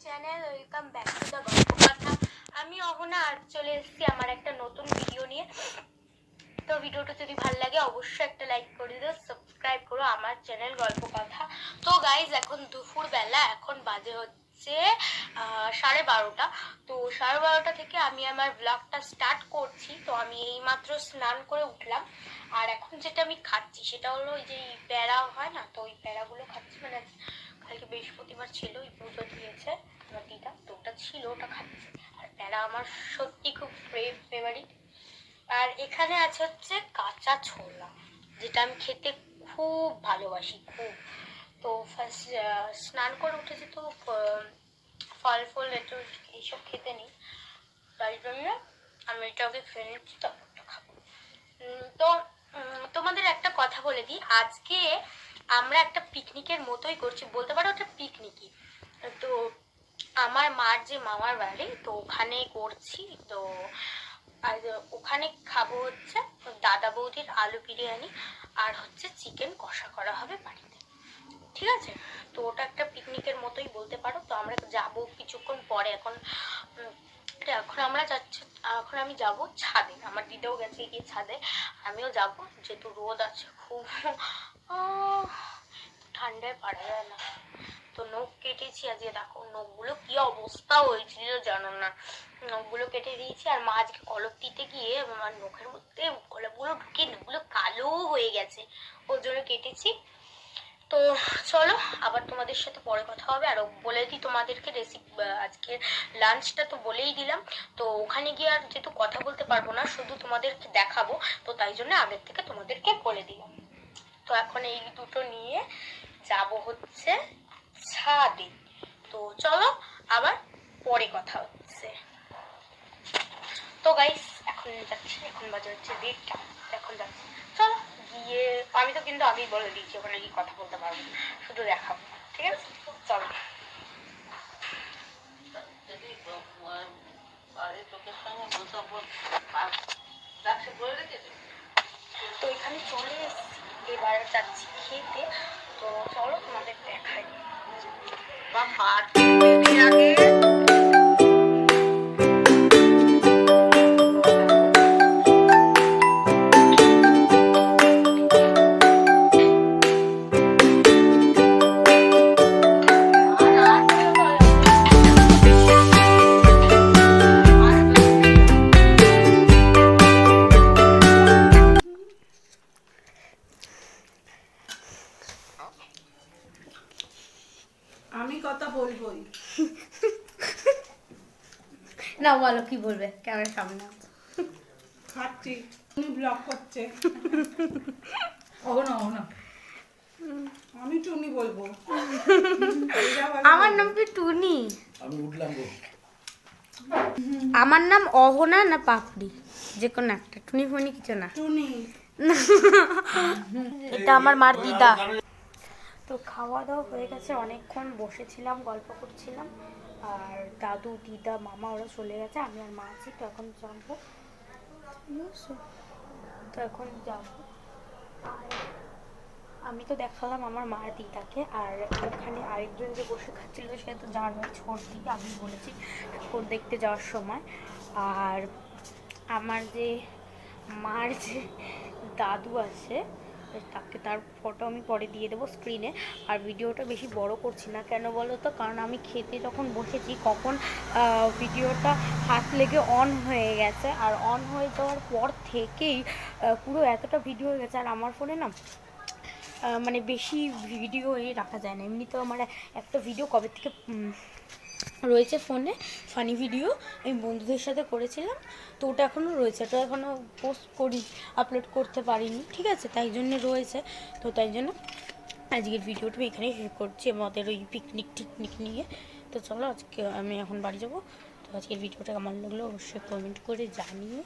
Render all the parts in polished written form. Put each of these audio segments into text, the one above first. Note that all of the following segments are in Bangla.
Channel welcome back to the গল্প কথা। আমি অহনা আজ চলে এসেছি আমার একটা নতুন ভিডিও নিয়ে। তো ভিডিওটা যদি ভালো লাগে অবশ্যই একটা লাইক করে দিও, সাবস্ক্রাইব করো আমার চ্যানেল গল্প কথা। তো গাইজ এখন দুপুরবেলা, এখন বাজে হচ্ছে 12:30। তো 12:30 থেকে আমি আমার ব্লগটা স্টার্ট করছি। তো আমি এইমাত্র স্নান করে উঠলাম, আর এখন যেটা আমি খাচ্ছি সেটা হলো ওই যে প্যাড়া হয় না, তো ওই প্যাড়াগুলো খাচ্ছি। মানে কালকে বৃহস্পতিবার ছিল, ওই পুজো দিয়েছে আমার দিদা, তো ওটা ছিল, ওটা খাচ্ছি। আর প্যাড়া আমার সত্যি খুব ফেভারিট। আর এখানে আছে হচ্ছে কাঁচা ছোলা, যেটা আমি খেতে খুব ভালোবাসি, খুব। তো ফার্স্ট স্নান করে উঠেছি, তো ফল ফল একটু এইসব খেতে নেই, তাই জন্য আমি এটাকে খেয়ে নিচ্ছি, তারপরটা খাবো। তো তোমাদের একটা কথা বলে দিই, আজকে আমরা একটা পিকনিকের মতোই করছি, বলতে পারো ওটা পিকনিকই। তো আমার মার যে মামার বাড়ি, তো ওখানে করছি। তো আর ওখানে খাবো হচ্ছে দাদা বৌদির আলু বিরিয়ানি, আর হচ্ছে চিকেন কষা করা হবে বাড়িতে, ঠিক আছে? তো ওটা একটা পিকনিকের মতোই বলতে পারো। তো আমরা যাবো কিছুক্ষণ পরে। এখন আমরা যাচ্ছি, এখন আমি যাব ছাদে। আমার দিদাও গেছে গিয়ে ছাদে, আমিও যাব, যেহেতু রোদ আছে খুব, ঠান্ডায় পারা যায় না। তো নখ কেটেছি আজকে, দেখো নখগুলো কি অবস্থা হয়েছিল জানো না। নখগুলো কেটে দিয়েছি, আর মা আজকে কলপ দিতে গিয়ে আমার নখের মধ্যে কলপগুলো ঢুকিয়ে নখগুলো কালো হয়ে গেছে, ওর জন্য কেটেছি। তো চলো আবার তোমাদের সাথে পরে কথা হবে। আর বলে দিই তোমাদেরকে রেসিপি, আজকে লাঞ্চটা তো বলেই দিলাম। তো ওখানে গিয়ে আর যেহেতু কথা বলতে পারবো না, শুধু তোমাদেরকে দেখাবো, তো তাই জন্য আগের থেকে তোমাদেরকে বলে দিলাম। তো এখন এই দুটো নিয়ে যাব হচ্ছে ছাদে। তো চলো আবার পরে কথা হচ্ছে। তো গাইস এখন যাচ্ছি, এখন বাজে হচ্ছে 1:30, এখন যাচ্ছি। চলো গিয়ে, আমি তো কিন্তু আগেই বলে দিয়েছি ওখানে গিয়ে কথা বলতে পারবো না, শুধু দেখাবো, ঠিক আছে? চলো। তো এখানে চলে এসেছি, এবার যাচ্ছি খেতে। তো চলো তোমাদের দেখাই। আমি কথা বলবোই না, বলো কি বলবে, ক্যামেরার সামনে খাচ্ছি, উনি ব্লগ করছে। ও না আমি টুনি বলবো। আমার নাম কি টুনি? আমি উঠলাম গো। আমার নাম অহনা না পাপড়ি, যে কোনো একটা, টুনি ফুনি কিছু না। টুনি এটা আমার মার দিদা। তো খাওয়া দাওয়া হয়ে গেছে, অনেকক্ষণ বসেছিলাম, গল্প করছিলাম, আর দাদু দিদা মামা ওরা চলে গেছে, আমি আর মা আছি। তো এখন যাবো, তো এখন যাবো। আর আমি তো দেখালাম আমার মার দিদাকে, আর ওখানে আরেকজন যে বসে খাচ্ছিল সে তো জানোই ছোটদি, আমি বলেছি ঠাকুর দেখতে যাওয়ার সময়। আর আমার যে মার যে দাদু আছে, তাকে, তার ফটো আমি পরে দিয়ে দেবো স্ক্রিনে। আর ভিডিওটা বেশি বড় করছি না, কেন বলো তো, কারণ আমি খেতে যখন বসেছি কখন ভিডিওটা হাত লেগে অন হয়ে গেছে, আর অন হয়ে যাওয়ার পর থেকেই পুরো এতটা ভিডিও হয়ে গেছে। আর আমার ফোনে না মানে বেশি ভিডিও রাখা যায় না, এমনিতেও আমার একটা ভিডিও কবে থেকে রয়েছে ফোনে, ফানি ভিডিও আমি বন্ধুদের সাথে করেছিলাম, তো ওটা এখনও রয়েছে, ওটা এখনও পোস্ট করি, আপলোড করতে পারিনি, ঠিক আছে? তাই জন্য রয়েছে। তো তাই জন্য আজকের ভিডিওটা আমি এখানেই শেষ করছি আমাদের ওই পিকনিক নিয়ে। তো চলো আজকে আমি এখন বাড়ি যাবো। তো আজকের ভিডিওটা কেমন লাগলো অবশ্যই কমেন্ট করে জানিও।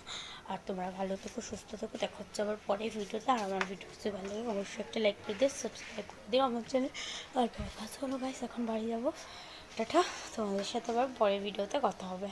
আর তোমরা ভালো থেকো, সুস্থ থেকো, দেখা হচ্ছে আবার পরের ভিডিওতে। আর আমার ভিডিও যদি ভালো লাগে অবশ্যই একটা লাইক করে দিও, সাবস্ক্রাইব করে দিও আমার চ্যানেল। আর কথা হলো গাইস, এখন বাড়ি যাবো, টাটা। তোমাদের সাথে আবার পরের ভিডিওতে কথা হবে।